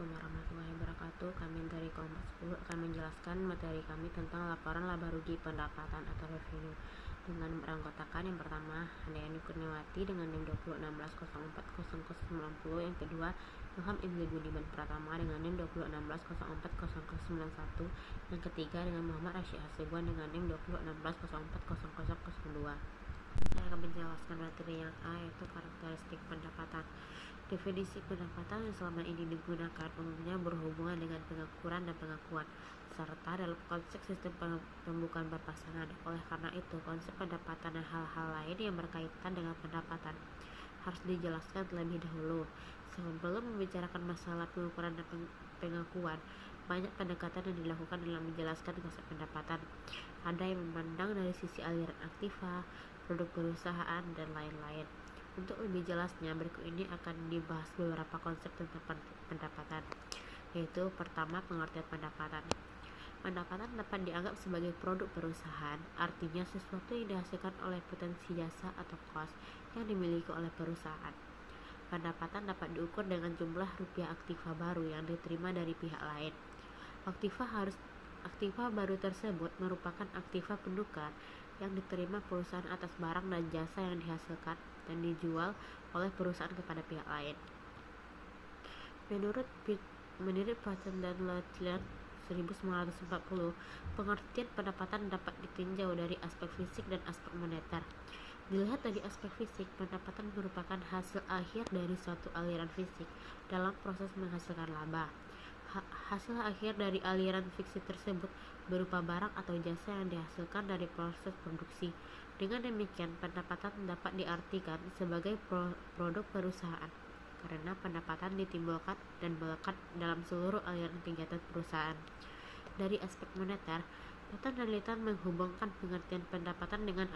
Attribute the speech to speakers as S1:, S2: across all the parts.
S1: Assalamualaikum warahmatullahi wabarakatuh. Kami dari kelompok 10 akan menjelaskan materi kami tentang laporan laba rugi pendapatan atau revenue dengan beranggotakan yang pertama Handayani Kurniawati dengan NIM 260404090, yang kedua Ilham Ibnu Budiman Pratama dengan NIM 260404091, yang ketiga dengan Muhammad Rashid Hasibuan dengan NIM 260404002. Saya akan menjelaskan materi yang A, yaitu karakteristik pendapatan. Definisi pendapatan yang selama ini digunakan umumnya berhubungan dengan pengukuran dan pengakuan, serta dalam konsep sistem pembukuan berpasangan. Oleh karena itu, konsep pendapatan dan hal-hal lain yang berkaitan dengan pendapatan harus dijelaskan terlebih dahulu. Sebelum membicarakan masalah pengukuran dan pengakuan, banyak pendekatan yang dilakukan dalam menjelaskan konsep pendapatan. Ada yang memandang dari sisi aliran aktiva, produk perusahaan, dan lain-lain. Untuk lebih jelasnya, berikut ini akan dibahas beberapa konsep tentang pendapatan, yaitu pertama, pengertian pendapatan. Pendapatan dapat dianggap sebagai produk perusahaan, artinya sesuatu yang dihasilkan oleh potensi jasa atau cost yang dimiliki oleh perusahaan. Pendapatan dapat diukur dengan jumlah rupiah aktiva baru yang diterima dari pihak lain. Aktiva baru tersebut merupakan aktiva penukar yang diterima perusahaan atas barang dan jasa yang dihasilkan dan dijual oleh perusahaan kepada pihak lain. Menurut Patten dan Letelier 1940, pengertian pendapatan dapat ditinjau dari aspek fisik dan aspek moneter. Dilihat dari aspek fisik, pendapatan merupakan hasil akhir dari suatu aliran fisik dalam proses menghasilkan laba. Hasil akhir dari aliran fiksi tersebut berupa barang atau jasa yang dihasilkan dari proses produksi. Dengan demikian, pendapatan dapat diartikan sebagai produk perusahaan, karena pendapatan ditimbulkan dan melekat dalam seluruh aliran kegiatan perusahaan. Dari aspek moneter, Patten dan Letelier menghubungkan pengertian pendapatan dengan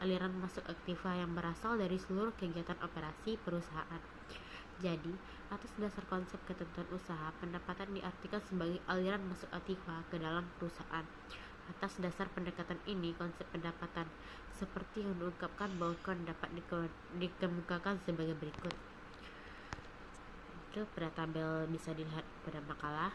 S1: aliran masuk aktiva yang berasal dari seluruh kegiatan operasi perusahaan. Jadi, atas dasar konsep ketentuan usaha, pendapatan diartikan sebagai aliran masuk aktiva ke dalam perusahaan. Atas dasar pendekatan ini, konsep pendapatan seperti yang diungkapkan Balkan dapat dikemukakan sebagai berikut. Itu pada tabel bisa dilihat pada makalah.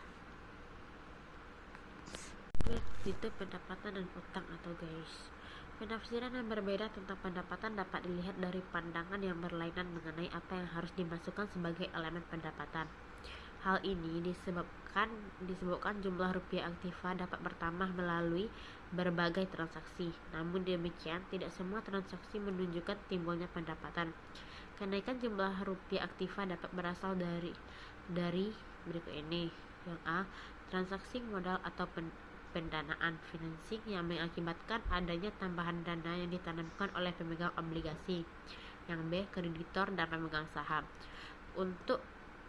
S1: Itu pendapatan dan utang atau gains. Penafsiran yang berbeda tentang pendapatan dapat dilihat dari pandangan yang berlainan mengenai apa yang harus dimasukkan sebagai elemen pendapatan. Hal ini disebabkan jumlah rupiah aktiva dapat bertambah melalui berbagai transaksi. Namun demikian, tidak semua transaksi menunjukkan timbulnya pendapatan. Kenaikan jumlah rupiah aktiva dapat berasal dari berikut ini. Yang A, transaksi modal atau pendanaan financing yang mengakibatkan adanya tambahan dana yang ditanamkan oleh pemegang obligasi. Yang B, kreditor dan pemegang saham. Untuk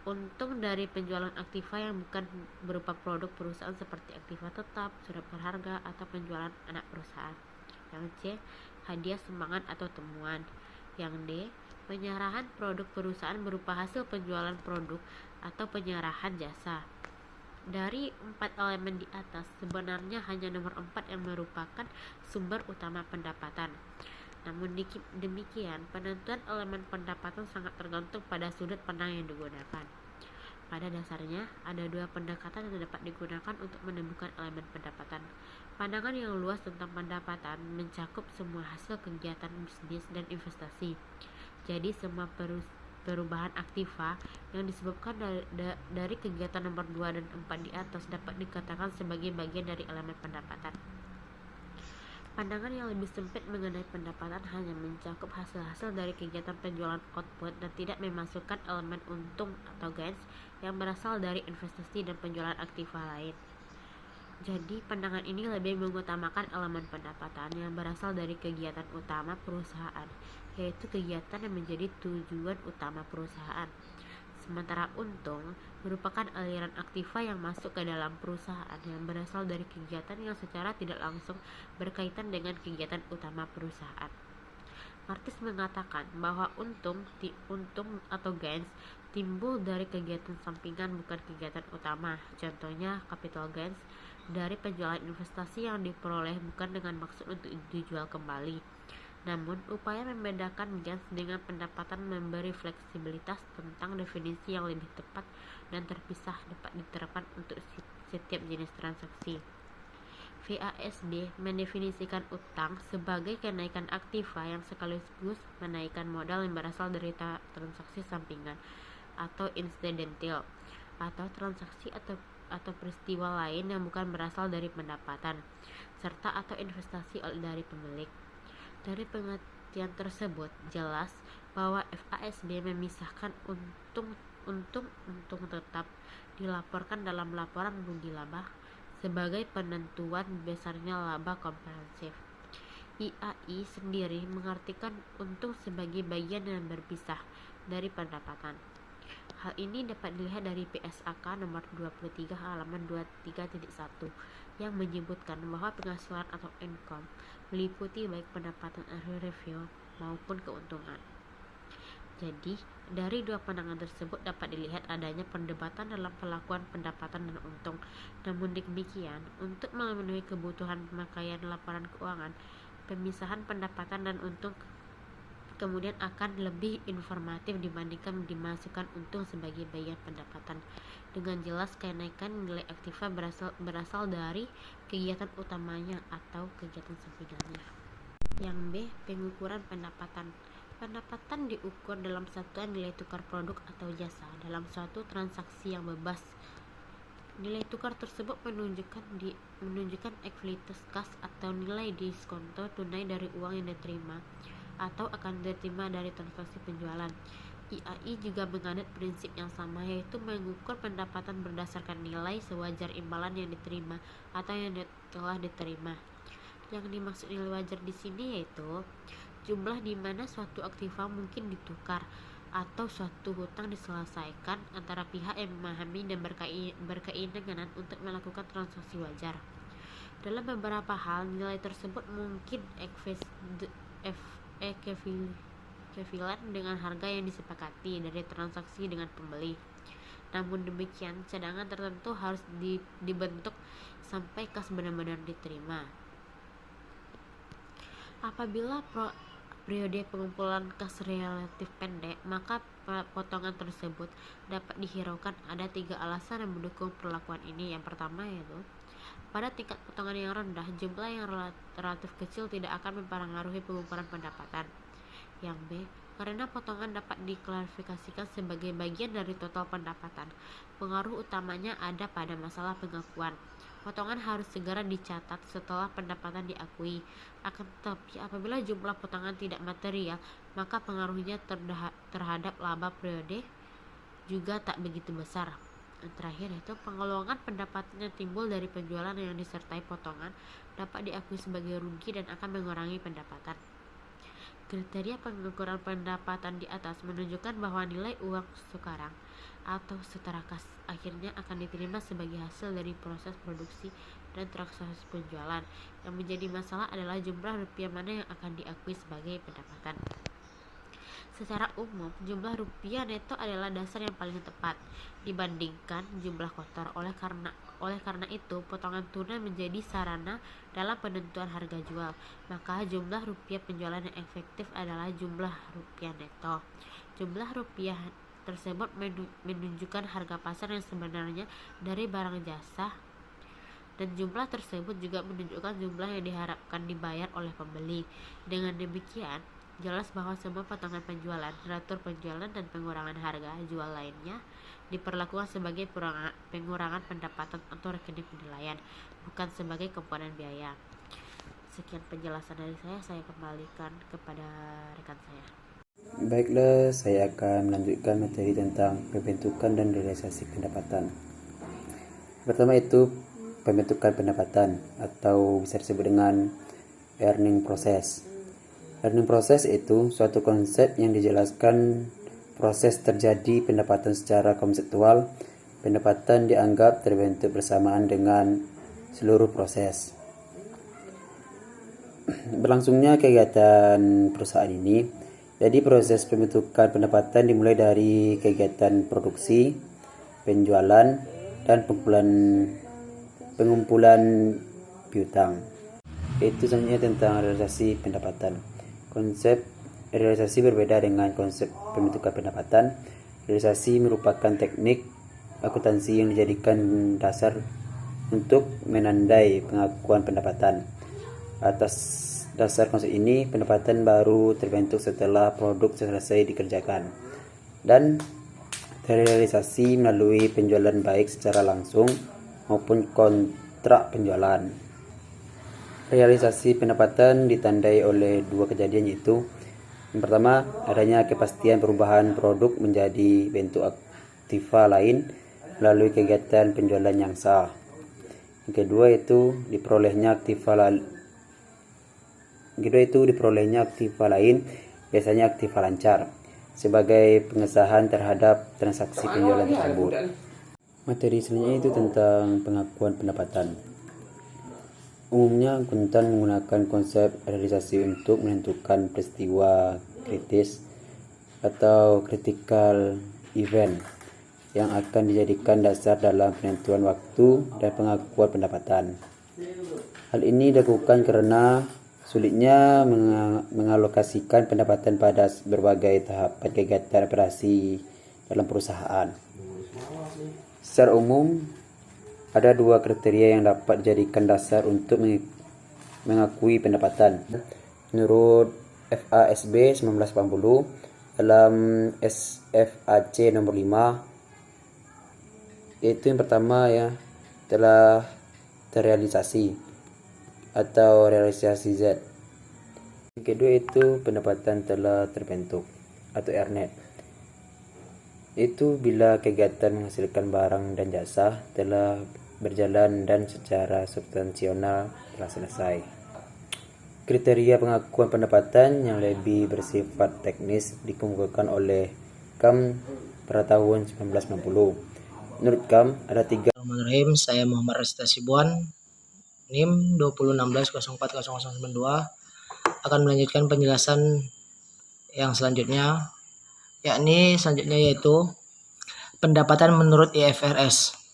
S1: untung dari penjualan aktiva yang bukan berupa produk perusahaan seperti aktiva tetap, surat berharga, atau penjualan anak perusahaan. Yang C, hadiah sumbangan atau temuan. Yang D, penyerahan produk perusahaan berupa hasil penjualan produk atau penyerahan jasa. Dari 4 elemen di atas, sebenarnya hanya nomor 4 yang merupakan sumber utama pendapatan. Namun demikian, penentuan elemen pendapatan sangat tergantung pada sudut pandang yang digunakan. Pada dasarnya, ada 2 pendekatan yang dapat digunakan untuk menemukan elemen pendapatan. Pandangan yang luas tentang pendapatan mencakup semua hasil kegiatan bisnis dan investasi. Jadi, semua perubahan aktiva yang disebabkan dari kegiatan nomor 2 dan 4 di atas dapat dikatakan sebagai bagian dari elemen pendapatan. Pandangan yang lebih sempit mengenai pendapatan hanya mencakup hasil-hasil dari kegiatan penjualan output dan tidak memasukkan elemen untung atau gains yang berasal dari investasi dan penjualan aktiva lain. Jadi, pandangan ini lebih mengutamakan elemen pendapatan yang berasal dari kegiatan utama perusahaan, yaitu kegiatan yang menjadi tujuan utama perusahaan. Sementara untung merupakan aliran aktiva yang masuk ke dalam perusahaan yang berasal dari kegiatan yang secara tidak langsung berkaitan dengan kegiatan utama perusahaan. Martis mengatakan bahwa untung atau gains timbul dari kegiatan sampingan bukan kegiatan utama. Contohnya, capital gains dari penjualan investasi yang diperoleh bukan dengan maksud untuk dijual kembali. Namun, upaya membedakan gains dengan pendapatan memberi fleksibilitas tentang definisi yang lebih tepat dan terpisah dapat diterapkan untuk setiap jenis transaksi. VASD mendefinisikan utang sebagai kenaikan aktiva yang sekaligus menaikkan modal yang berasal dari transaksi sampingan atau insidental, atau transaksi atau peristiwa lain yang bukan berasal dari pendapatan, serta atau investasi dari pemilik. Dari pengertian tersebut, jelas bahwa FASD memisahkan untung tetap dilaporkan dalam laporan rugi laba sebagai penentuan besarnya laba komprehensif. IAI sendiri mengartikan untung sebagai bagian yang berpisah dari pendapatan. Hal ini dapat dilihat dari PSAK nomor 23 halaman 23.1 yang menyebutkan bahwa penghasilan atau income meliputi baik pendapatan akhir review maupun keuntungan. Jadi, dari dua pandangan tersebut dapat dilihat adanya perdebatan dalam pelakuan pendapatan dan untung. Namun demikian, untuk memenuhi kebutuhan pemakaian laporan keuangan, pemisahan pendapatan dan untung kemudian akan lebih informatif dibandingkan dimasukkan untung sebagai bagian pendapatan. Dengan jelas, kenaikan nilai aktiva berasal dari kegiatan utamanya atau kegiatan sampingannya. Yang B, pengukuran pendapatan. Pendapatan diukur dalam satuan nilai tukar produk atau jasa dalam suatu transaksi yang bebas. Nilai tukar tersebut menunjukkan ekualitas kas atau nilai diskonto tunai dari uang yang diterima atau akan diterima dari transaksi penjualan. IAI juga menganut prinsip yang sama, yaitu mengukur pendapatan berdasarkan nilai sewajar imbalan yang diterima atau yang telah diterima. Yang dimaksud nilai wajar di sini yaitu jumlah di mana suatu aktiva mungkin ditukar atau suatu hutang diselesaikan antara pihak yang memahami dan berkeinginan untuk melakukan transaksi wajar. Dalam beberapa hal, nilai tersebut mungkin ekuivalen dengan harga yang disepakati dari transaksi dengan pembeli. Namun demikian, cadangan tertentu harus dibentuk sampai kas benar-benar diterima. Apabila periode pengumpulan kas relatif pendek, maka potongan tersebut dapat dihiraukan. Ada 3 alasan yang mendukung perlakuan ini. Yang pertama yaitu, pada tingkat potongan yang rendah, jumlah yang relatif kecil tidak akan mempengaruhi pengumpulan pendapatan. Yang B, karena potongan dapat diklasifikasikan sebagai bagian dari total pendapatan, pengaruh utamanya ada pada masalah pengakuan. Potongan harus segera dicatat setelah pendapatan diakui. Akan tetapi, apabila jumlah potongan tidak material, maka pengaruhnya terhadap laba periode juga tak begitu besar. Yang terakhir itu, penggolongan pendapatan yang timbul dari penjualan yang disertai potongan dapat diakui sebagai rugi dan akan mengurangi pendapatan. Kriteria pengukuran pendapatan di atas menunjukkan bahwa nilai uang sekarang atau setara kas akhirnya akan diterima sebagai hasil dari proses produksi dan transaksi penjualan. Yang menjadi masalah adalah jumlah rupiah mana yang akan diakui sebagai pendapatan. Secara umum, jumlah rupiah neto adalah dasar yang paling tepat dibandingkan jumlah kotor. Oleh karena itu, potongan tunai menjadi sarana dalam penentuan harga jual. Maka jumlah rupiah penjualan yang efektif adalah jumlah rupiah neto. Jumlah rupiah tersebut menunjukkan harga pasar yang sebenarnya dari barang jasa, dan jumlah tersebut juga menunjukkan jumlah yang diharapkan dibayar oleh pembeli. Dengan demikian, jelas bahwa semua potongan penjualan, teratur penjualan, dan pengurangan harga jual lainnya diperlakukan sebagai pengurangan pendapatan atau rekening penilaian, bukan sebagai komponen biaya. Sekian penjelasan dari saya kembalikan kepada rekan saya.
S2: Baiklah, saya akan melanjutkan materi tentang pembentukan dan realisasi pendapatan. Pertama itu pembentukan pendapatan atau bisa disebut dengan earning process. Earning process itu suatu konsep yang dijelaskan proses terjadi pendapatan secara konseptual. Pendapatan dianggap terbentuk bersamaan dengan seluruh proses berlangsungnya kegiatan perusahaan ini. Jadi proses pembentukan pendapatan dimulai dari kegiatan produksi, penjualan, dan pengumpulan piutang. Itu sebenarnya tentang realisasi pendapatan. Konsep realisasi berbeda dengan konsep pembentukan pendapatan. Realisasi merupakan teknik akuntansi yang dijadikan dasar untuk menandai pengakuan pendapatan. Atas dasar konsep ini, pendapatan baru terbentuk setelah produk selesai dikerjakan dan terrealisasi melalui penjualan baik secara langsung maupun kontrak penjualan. Realisasi pendapatan ditandai oleh dua kejadian, yaitu yang pertama, adanya kepastian perubahan produk menjadi bentuk aktiva lain melalui kegiatan penjualan yang sah. Yang kedua itu diperolehnya aktiva lain, biasanya aktiva lancar, sebagai pengesahan terhadap transaksi penjualan tersebut. Materi selanjutnya itu tentang pengakuan pendapatan. Umumnya akuntan menggunakan konsep realisasi untuk menentukan peristiwa kritis atau critical event yang akan dijadikan dasar dalam penentuan waktu dan pengakuan pendapatan. Hal ini dilakukan karena sulitnya mengalokasikan pendapatan pada berbagai tahapan kegiatan operasi dalam perusahaan. Secara umum, ada dua kriteria yang dapat dijadikan dasar untuk mengakui pendapatan. Menurut FASB 1980 dalam SFAC nomor 5, yaitu yang pertama ya telah terrealisasi atau realisasi Z. Yang kedua itu pendapatan telah terbentuk atau earned. Itu bila kegiatan menghasilkan barang dan jasa telah berjalan dan secara substansional telah selesai. Kriteria pengakuan pendapatan yang lebih bersifat teknis dikemukakan oleh KAM pada tahun 1990. Menurut KAM ada tiga.
S3: Bismillahirrahmanirrahim. Saya Muhammad Rasta Sibuan, NIM 2016040092, akan melanjutkan penjelasan yang selanjutnya, yaitu pendapatan menurut IFRS.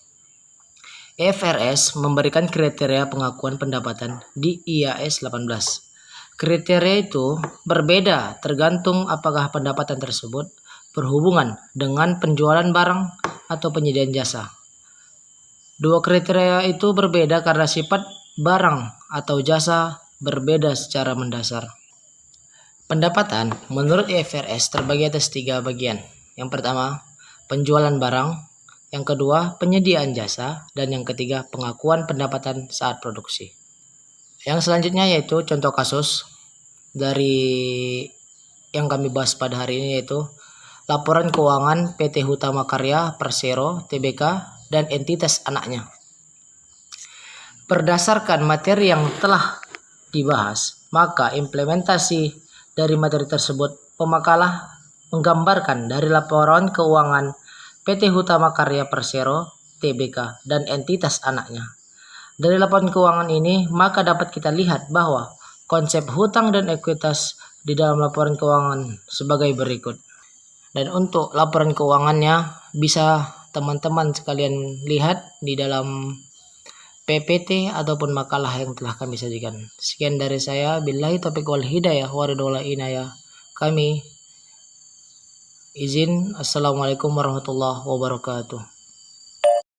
S3: IFRS memberikan kriteria pengakuan pendapatan di IAS 18. Kriteria itu berbeda tergantung apakah pendapatan tersebut berhubungan dengan penjualan barang atau penyediaan jasa. Dua kriteria itu berbeda karena sifat barang atau jasa berbeda secara mendasar. Pendapatan menurut IFRS terbagi atas 3 bagian. Yang pertama, penjualan barang. Yang kedua, penyediaan jasa. Dan yang ketiga, pengakuan pendapatan saat produksi. Yang selanjutnya yaitu contoh kasus dari yang kami bahas pada hari ini, yaitu laporan keuangan PT Hutama Karya Persero Tbk dan entitas anaknya. Berdasarkan materi yang telah dibahas, maka implementasi dari materi tersebut, pemakalah menggambarkan dari laporan keuangan PT Hutama Karya Persero Tbk dan entitas anaknya. Dari laporan keuangan ini, maka dapat kita lihat bahwa konsep hutang dan ekuitas di dalam laporan keuangan sebagai berikut. Dan untuk laporan keuangannya bisa teman-teman sekalian lihat di dalam PPT ataupun makalah yang telah kami sajikan. Sekian dari saya. Billahi taufiq wal hidayah wa ridwan inayah. Kami izin. Assalamualaikum warahmatullahi wabarakatuh.